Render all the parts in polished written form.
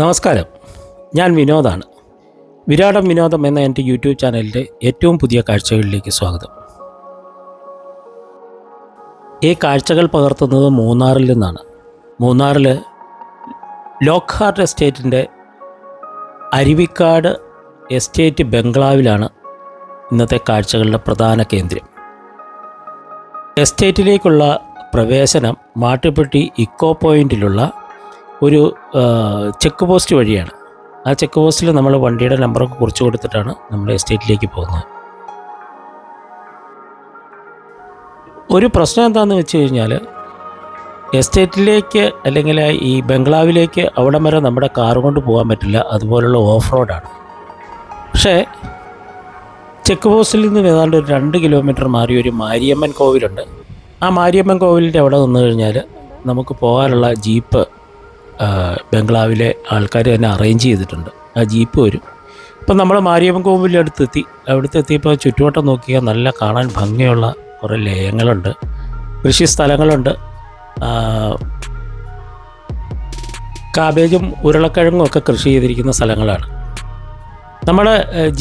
നമസ്കാരം, ഞാൻ വിനോദാണ്. വിരാടം വിനോദം എന്ന എൻ്റെ യൂട്യൂബ് ചാനലിൻ്റെ ഏറ്റവും പുതിയ കാഴ്ചകളിലേക്ക് സ്വാഗതം. ഈ കാഴ്ചകൾ പകർത്തുന്നത് മൂന്നാറിൽ നിന്നാണ്. മൂന്നാറിൽ ലോക്ക്ഹാർട്ട് എസ്റ്റേറ്റിൻ്റെ അരുവിക്കാട് എസ്റ്റേറ്റ് ബംഗ്ലാവിലാണ് ഇന്നത്തെ കാഴ്ചകളുടെ പ്രധാന കേന്ദ്രം. എസ്റ്റേറ്റിലേക്കുള്ള പ്രവേശനം മാട്ടുപ്പെട്ടി ഇക്കോ പോയിൻറ്റിലുള്ള ഒരു ചെക്ക് പോസ്റ്റ് വഴിയാണ്. ആ ചെക്ക് പോസ്റ്റിൽ നമ്മൾ വണ്ടിയുടെ നമ്പറൊക്കെ കുറിച്ച് കൊടുത്തിട്ടാണ് നമ്മൾ എസ്റ്റേറ്റിലേക്ക് പോകുന്നത്. ഒരു പ്രശ്നം എന്താണെന്ന് വെച്ച് കഴിഞ്ഞാൽ, എസ്റ്റേറ്റിലേക്ക് അല്ലെങ്കിൽ ഈ ബംഗ്ലാവിലേക്ക് അവിടം വരെ നമ്മുടെ കാർ കൊണ്ട് പോകാൻ പറ്റില്ല, അതുപോലുള്ള ഓഫ് റോഡാണ്. പക്ഷേ ചെക്ക് പോസ്റ്റിൽ നിന്ന് ഏതാണ്ട് ഒരു 2 കിലോമീറ്റർ മാറി ഒരു മാരിയമ്മൻ കോവിലുണ്ട്. ആ മാരിയമ്മൻ കോവിലിൻ്റെ അവിടെ നിന്ന് കഴിഞ്ഞാൽ നമുക്ക് പോകാനുള്ള ജീപ്പ് ബംഗ്ലാവിലെ ആൾക്കാർ തന്നെ അറേഞ്ച് ചെയ്തിട്ടുണ്ട്. ആ ജീപ്പ് വരും. ഇപ്പം നമ്മൾ മാരിയമ്മൻ കോവിലിൻ്റെ അവിടുത്തെ എത്തിയപ്പോൾ ചുറ്റുവട്ടം നോക്കിയാൽ നല്ല കാണാൻ ഭംഗിയുള്ള കുറേ ലയങ്ങളുണ്ട്, കൃഷി സ്ഥലങ്ങളുണ്ട്, കാബേജും ഉരുളക്കിഴങ്ങും ഒക്കെ കൃഷി ചെയ്തിരിക്കുന്ന സ്ഥലങ്ങളാണ്. നമ്മൾ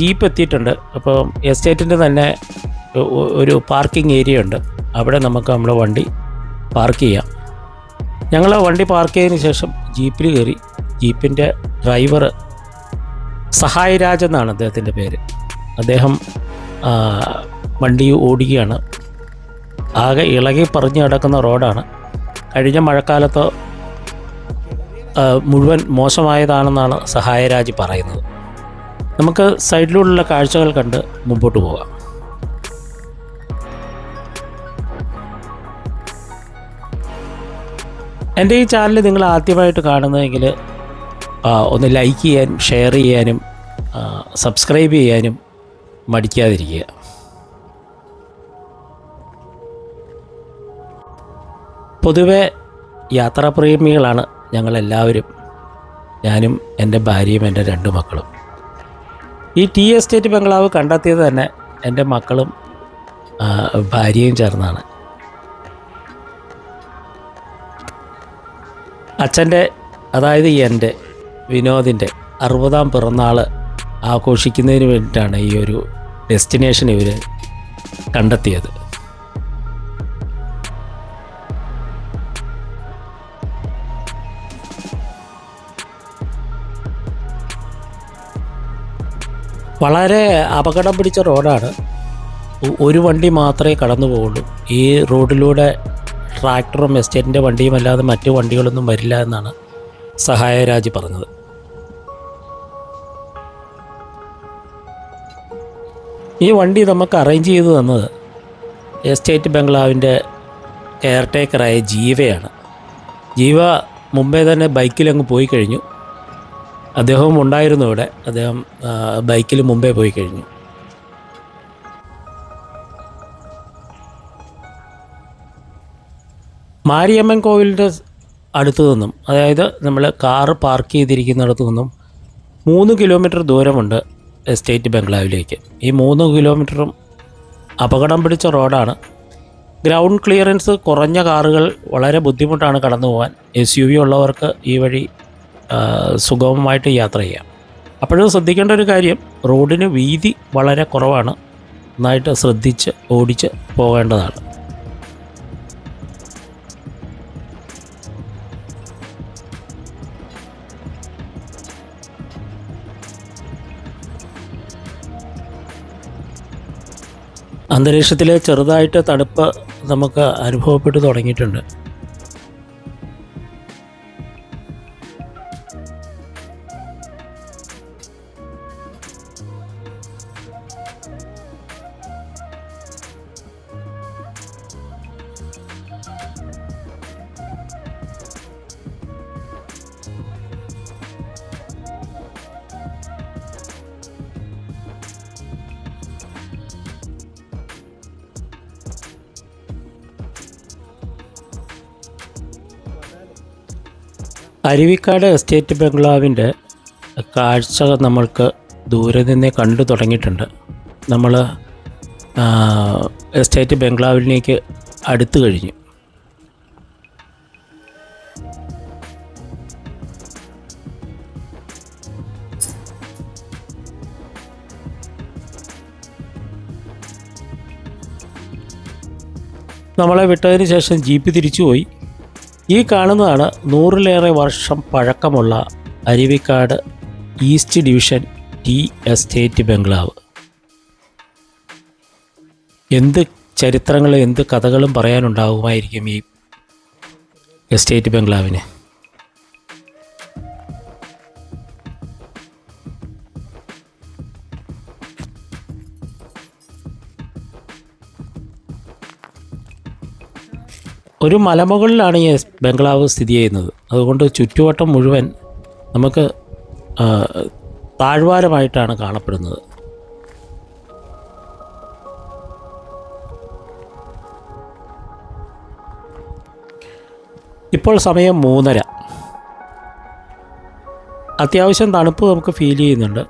ജീപ്പ് എത്തിയിട്ടുണ്ട്. അപ്പോൾ എസ്റ്റേറ്റിൻ്റെ തന്നെ ഒരു പാർക്കിംഗ് ഏരിയ ഉണ്ട്. അവിടെ നമുക്ക് നമ്മുടെ വണ്ടി പാർക്ക് ചെയ്യാം. ഞങ്ങൾ വണ്ടി പാർക്ക് ചെയ്തതിന് ശേഷം ജീപ്പിൽ കയറി. ജീപ്പിൻ്റെ ഡ്രൈവർ സഹായ് രാജ് എന്നാണ് അദ്ദേഹത്തിൻ്റെ പേര്. അദ്ദേഹം വണ്ടി ഓടിക്കുകയാണ്. ആകെ ഇളകി പറിഞ്ഞ് കിടക്കുന്ന റോഡാണ്. കഴിഞ്ഞ മഴക്കാലത്ത് മുഴുവൻ മോശമായതാണെന്നാണ് സഹായ് രാജ് പറയുന്നത്. നമുക്ക് സൈഡിലൂടെയുള്ള കാഴ്ചകൾ കണ്ട് മുമ്പോട്ട് പോകാം. എൻ്റെ ഈ ചാനൽ നിങ്ങൾ ആദ്യമായിട്ട് കാണുന്നതെങ്കിൽ ഒന്ന് ലൈക്ക് ചെയ്യാനും ഷെയർ ചെയ്യാനും സബ്സ്ക്രൈബ് ചെയ്യാനും മടിക്കാതിരിക്കുക. പൊതുവെ യാത്രാപ്രേമികളാണ് ഞങ്ങളെല്ലാവരും. ഞാനും എൻ്റെ ഭാര്യയും എൻ്റെ 2 മക്കളും. ഈ ടീ എസ്റ്റേറ്റ് ബംഗ്ലാവ് കണ്ടെത്തിയത് തന്നെ എൻ്റെ മക്കളും ഭാര്യയും ചേർന്നാണ്. അച്ഛൻ്റെ, അതായത് എൻ്റെ വിനോദിൻ്റെ 60ാം പിറന്നാൾ ആഘോഷിക്കുന്നതിന് വേണ്ടിയിട്ടാണ് ഈ ഒരു ഡെസ്റ്റിനേഷൻ ഇവർ കണ്ടെത്തിയത്. വളരെ അപകടം പിടിച്ച റോഡാണ്. ഒരു വണ്ടി മാത്രമേ കടന്നു പോകുള്ളൂ. ഈ റോഡിലൂടെ ട്രാക്ടറും എസ്റ്റേറ്റിൻ്റെ വണ്ടിയും അല്ലാതെ മറ്റു വണ്ടികളൊന്നും വരില്ല എന്നാണ് സഹായ രാജ് പറഞ്ഞത്. ഈ വണ്ടി നമുക്ക് അറേഞ്ച് ചെയ്തു തന്നത് എസ്റ്റേറ്റ് ബംഗ്ലാവിൻ്റെ കെയർടേക്കറായ ജീവയാണ്. ജീവ മുമ്പേ തന്നെ ബൈക്കിലങ്ങ് പോയി കഴിഞ്ഞു. അദ്ദേഹവും ഉണ്ടായിരുന്നു ഇവിടെ. അദ്ദേഹം ബൈക്കിൽ മുമ്പേ പോയി കഴിഞ്ഞു. മാരിയമ്മൻ കോവിലിൻ്റെ അടുത്തു നിന്നും, അതായത് നമ്മൾ കാറ് പാർക്ക് ചെയ്തിരിക്കുന്നിടത്തു നിന്നും 3 കിലോമീറ്റർ ദൂരമുണ്ട് എസ്റ്റേറ്റ് ബംഗ്ലാവിലേക്ക്. ഈ 3 കിലോമീറ്ററും അപകടം പിടിച്ച റോഡാണ്. ഗ്രൗണ്ട് ക്ലിയറൻസ് കുറഞ്ഞ കാറുകൾ വളരെ ബുദ്ധിമുട്ടാണ് കടന്നു പോകാൻ. SUV ഉള്ളവർക്ക് ഈ വഴി സുഗമമായിട്ട് യാത്ര ചെയ്യാം. അപ്പോഴും ശ്രദ്ധിക്കേണ്ട ഒരു കാര്യം, റോഡിന് വീതി വളരെ കുറവാണ്. നന്നായിട്ട് ശ്രദ്ധിച്ച് ഓടിച്ച് പോകേണ്ടതാണ്. അന്തരീക്ഷത്തിൽ ചെറുതായിട്ട് തണുപ്പ് നമുക്ക് അനുഭവപ്പെട്ടു തുടങ്ങിയിട്ടുണ്ട്. അരുവിക്കാട് എസ്റ്റേറ്റ് ബംഗ്ലാവിൻ്റെ കാഴ്ച നമ്മൾക്ക് ദൂരെ നിന്നേ കണ്ടു തുടങ്ങിയിട്ടുണ്ട്. നമ്മൾ എസ്റ്റേറ്റ് ബംഗ്ലാവിലേക്ക് അടുത്തു കഴിഞ്ഞു. നമ്മളെ വിട്ടതിന് ശേഷം ജീപ്പ് തിരിച്ചുപോയി. ഈ കാണുന്നതാണ് 100-ലേറെ വർഷം പഴക്കമുള്ള Aruvikkad east division tea estate ബംഗ്ലാവ്. എന്ത് ചരിത്രങ്ങളും എന്ത് കഥകളും പറയാനുണ്ടാകുമായിരിക്കും ഈ എസ്റ്റേറ്റ് ബംഗ്ലാവിന്. ഒരു മലമുകളിലാണ് ഈ ബംഗ്ലാവ് സ്ഥിതി ചെയ്യുന്നത്. അതുകൊണ്ട് ചുറ്റുവട്ടം മുഴുവൻ നമുക്ക് താഴ്വാരമായിട്ടാണ് കാണപ്പെടുന്നത്. ഇപ്പോൾ സമയം 3:30. അത്യാവശ്യം തണുപ്പ് നമുക്ക് ഫീൽ ചെയ്യുന്നുണ്ട്.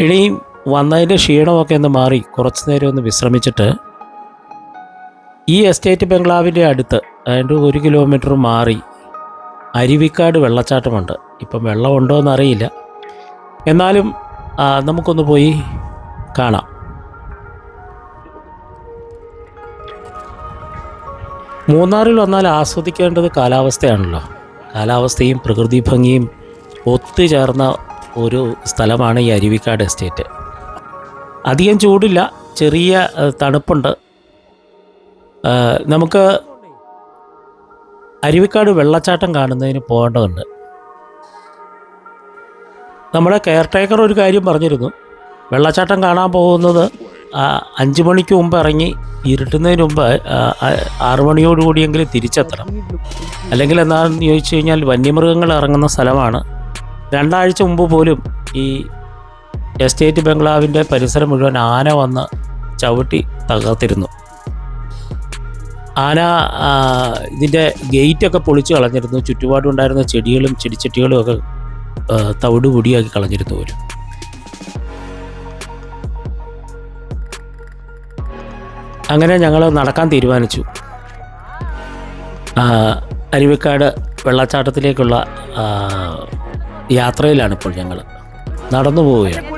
ഇനിയും വന്നതിൻ്റെ ക്ഷീണമൊക്കെ ഒന്ന് മാറി കുറച്ച് നേരം ഒന്ന് വിശ്രമിച്ചിട്ട് ഈ എസ്റ്റേറ്റ് ബംഗ്ലാവിൻ്റെ അടുത്ത്, അതായത് 1 കിലോമീറ്റർ മാറി അരുവിക്കാട് വെള്ളച്ചാട്ടമുണ്ട്. ഇപ്പം വെള്ളമുണ്ടോ എന്നറിയില്ല, എന്നാലും നമുക്കൊന്ന് പോയി കാണാം. മൂന്നാറിൽ വന്നാൽ ആസ്വദിക്കേണ്ടത് കാലാവസ്ഥയാണല്ലോ. കാലാവസ്ഥയും പ്രകൃതി ഭംഗിയും ഒത്തുചേർന്ന ഒരു സ്ഥലമാണ് ഈ അരുവിക്കാട് എസ്റ്റേറ്റ്. അധികം ചൂടില്ല, ചെറിയ തണുപ്പുണ്ട്. നമുക്ക് അരുവിക്കാട് വെള്ളച്ചാട്ടം കാണുന്നതിന് പോകേണ്ടതുണ്ട്. നമ്മുടെ കെയർ ടേക്കർ ഒരു കാര്യം പറഞ്ഞിരുന്നു, വെള്ളച്ചാട്ടം കാണാൻ പോകുന്നത് 5 മണിക്ക് മുമ്പ് ഇറങ്ങി ഇരുട്ടുന്നതിന് മുമ്പ് 6 മണിയോടുകൂടിയെങ്കിലും തിരിച്ചെത്തണം. അല്ലെങ്കിൽ എന്താണെന്ന് ചോദിച്ചു കഴിഞ്ഞാൽ വന്യമൃഗങ്ങൾ ഇറങ്ങുന്ന സ്ഥലമാണ്. 2 ആഴ്ച മുമ്പ് പോലും ഈ എസ്റ്റേറ്റ് ബംഗ്ലാവിൻ്റെ പരിസരം മുഴുവൻ ആന വന്ന് ചവിട്ടി തകർത്തിരുന്നു. ആന ഇതിൻ്റെ ഗേറ്റൊക്കെ പൊളിച്ച് കളഞ്ഞിരുന്നു. ചുറ്റുപാടുണ്ടായിരുന്ന ചെടികളും ചെടിച്ചട്ടികളും ഒക്കെ തവിട് പൊടിയാക്കി കളഞ്ഞിരുന്നു പോലും. അങ്ങനെ ഞങ്ങൾ നടക്കാൻ തീരുമാനിച്ചു. അരുവിക്കാട് വെള്ളച്ചാട്ടത്തിലേക്കുള്ള യാത്രയിലാണ് ഇപ്പോൾ ഞങ്ങൾ. നടന്നു പോവുകയാണ്.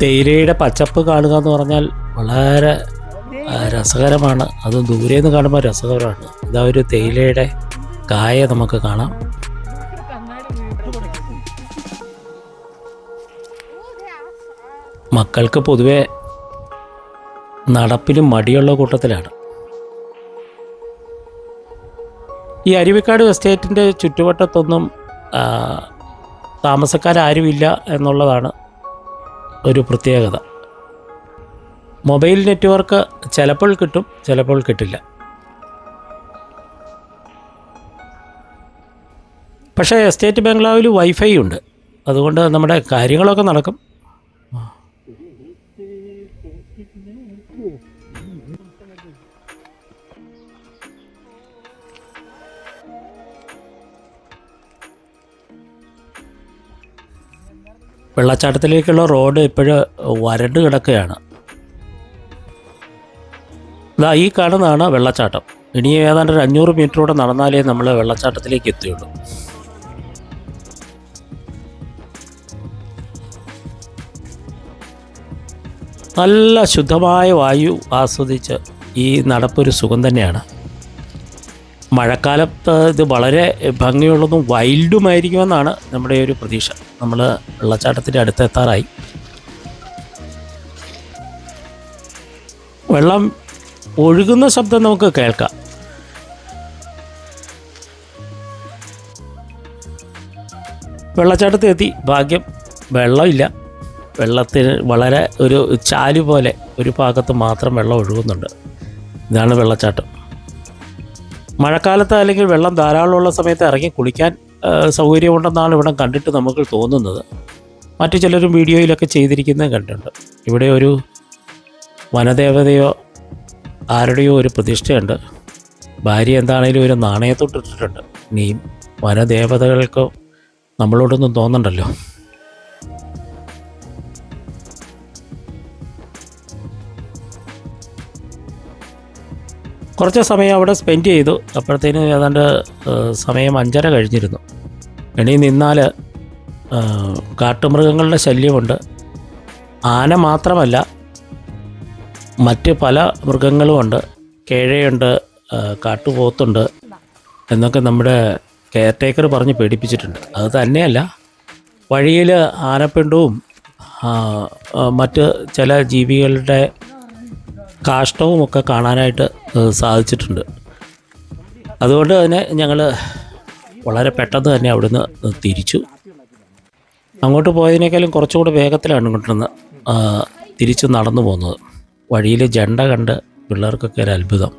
തേയിലയുടെ പച്ചപ്പ് കാണുക എന്ന് പറഞ്ഞാൽ വളരെ രസകരമാണ്. അത് ദൂരെ നിന്ന് കാണുമ്പോൾ രസകരമാണ്. ഇതാ ഒരു തേയിലയുടെ കായ നമുക്ക് കാണാം. മക്കൾക്ക് പൊതുവെ നടപ്പിനും മടിയുള്ള കൂട്ടത്തിലാണ്. ഈ അരുവിക്കാട് എസ്റ്റേറ്റിൻ്റെ ചുറ്റുവട്ടത്തൊന്നും താമസക്കാരാരുമില്ല എന്നുള്ളതാണ് ഒരു പ്രത്യേകത. മൊബൈൽ നെറ്റ്വർക്ക് ചിലപ്പോൾ കിട്ടും, ചിലപ്പോൾ കിട്ടില്ല. പക്ഷേ എസ്റ്റേറ്റ് ബംഗ്ലാവിൽ വൈഫൈ ഉണ്ട്, അതുകൊണ്ട് നമ്മുടെ കാര്യങ്ങളൊക്കെ നടക്കും. വെള്ളച്ചാട്ടത്തിലേക്കുള്ള റോഡ് ഇപ്പോഴും വരണ്ട് കിടക്കുകയാണ്. ഇതാ ഈ കാണുന്നതാണ് വെള്ളച്ചാട്ടം. ഇനി ഏതാണ്ട് 500 മീറ്ററൂടെ നടന്നാലേ നമ്മൾ വെള്ളച്ചാട്ടത്തിലേക്ക് എത്തുകയുള്ളൂ. നല്ല ശുദ്ധമായ വായു ആസ്വദിച്ച് ഈ നടപ്പൊരു സുഖം തന്നെയാണ്. മഴക്കാലത്ത് ഇത് വളരെ ഭംഗിയുള്ളതും വൈൽഡുമായിരിക്കുമെന്നാണ് നമ്മുടെ ഒരു പ്രതീക്ഷ. നമ്മൾ വെള്ളച്ചാട്ടത്തിൻ്റെ അടുത്തെത്താറായി. വെള്ളം ഒഴുകുന്ന ശബ്ദം നമുക്ക് കേൾക്കാം. വെള്ളച്ചാട്ടത്തിൽ എത്തി. ഭാഗ്യം വെള്ളമില്ല. വെള്ളത്തിന് വളരെ ഒരു ചാല് പോലെ ഒരു ഭാഗത്ത് മാത്രം വെള്ളം ഒഴുകുന്നുണ്ട്. ഇതാണ് വെള്ളച്ചാട്ടം. മഴക്കാലത്ത് അല്ലെങ്കിൽ വെള്ളം ധാരാളമുള്ള സമയത്ത് ഇറങ്ങി കുളിക്കാൻ സൗകര്യമുണ്ടെന്നാണ് ഇവിടെ കണ്ടിട്ട് നമുക്ക് തോന്നുന്നത്. മറ്റു ചിലരും വീഡിയോയിലൊക്കെ ചെയ്തിരിക്കുന്നത് കണ്ടിട്ടുണ്ട്. ഇവിടെ ഒരു വനദേവതയോ ആരുടെയോ ഒരു പ്രതിഷ്ഠയുണ്ട്. ഭാര്യ എന്താണേലും ഒരു നാണയത്തൊട്ടിട്ടിട്ടുണ്ട്. ഇനിയും വനദേവതകൾക്ക് നമ്മളോടൊന്നും തോന്നണ്ടല്ലോ. കുറച്ച് സമയം അവിടെ സ്പെൻഡ് ചെയ്തു. അപ്പോഴത്തേനും ഏതാണ്ട് സമയം 5:30 കഴിഞ്ഞിരുന്നു. ഇനി നിന്നാൽ കാട്ടുമൃഗങ്ങളുടെ ശല്യമുണ്ട്. ആന മാത്രമല്ല, മറ്റ് പല മൃഗങ്ങളുമുണ്ട്. കേഴയുണ്ട്, കാട്ടുപോത്തുണ്ട് എന്നൊക്കെ നമ്മുടെ കെയർ ടേക്കർ പറഞ്ഞ് പേടിപ്പിച്ചിട്ടുണ്ട്. അത് തന്നെയല്ല, വഴിയിൽ ആനപ്പിണ്ടവും മറ്റ് ചില ജീവികളുടെ കാഷ്ടവുമൊക്കെ കാണാനായിട്ട് സാധിച്ചിട്ടുണ്ട്. അതുകൊണ്ട് തന്നെ ഞങ്ങൾ വളരെ പെട്ടെന്ന് തന്നെ അവിടുന്ന് തിരിച്ചു. അങ്ങോട്ട് പോയതിനേക്കാളും കുറച്ചുകൂടി വേഗത്തിലാണ് ഇങ്ങോട്ടുനിന്ന് തിരിച്ച് നടന്നു പോകുന്നത്. വഴിയിൽ ജണ്ട കണ്ട് പിള്ളേർക്കൊക്കെ ഒരു അത്ഭുതം.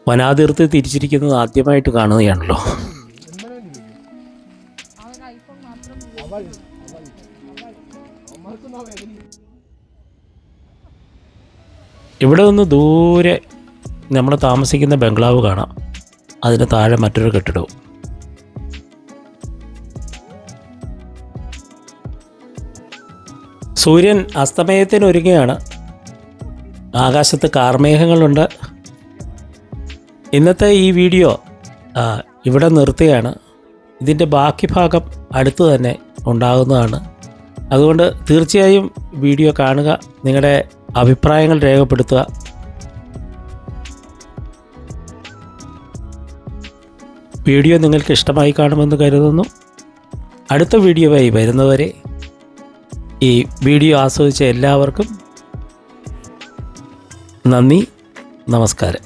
വനാതിർത്തി തിരിച്ചിരിക്കുന്നത് ആദ്യമായിട്ട് കാണുകയാണല്ലോ. ഇവിടെ നിന്ന് ദൂരെ നമ്മൾ താമസിക്കുന്ന ബംഗ്ലാവ് കാണാം. അതിന് താഴെ മറ്റൊരു കെട്ടിടവും. സൂര്യൻ അസ്തമയത്തിനൊരുങ്ങുകയാണ്. ആകാശത്ത് കാർമേഘങ്ങളുണ്ട്. ഇന്നത്തെ ഈ വീഡിയോ ഇവിടെ നിർത്തുകയാണ്. ഇതിൻ്റെ ബാക്കി ഭാഗം അടുത്ത് തന്നെ ഉണ്ടാകുന്നതാണ്. അതുകൊണ്ട് തീർച്ചയായും വീഡിയോ കാണുക, നിങ്ങളുടെ അഭിപ്രായങ്ങൾ രേഖപ്പെടുത്തുക. വീഡിയോ നിങ്ങൾക്ക് ഇഷ്ടമായി കാണുമെന്ന് കരുതുന്നു. അടുത്ത വീഡിയോയായി വരുന്നവരെ ഈ വീഡിയോ ആസ്വദിച്ച എല്ലാവർക്കും നന്ദി, നമസ്കാരം.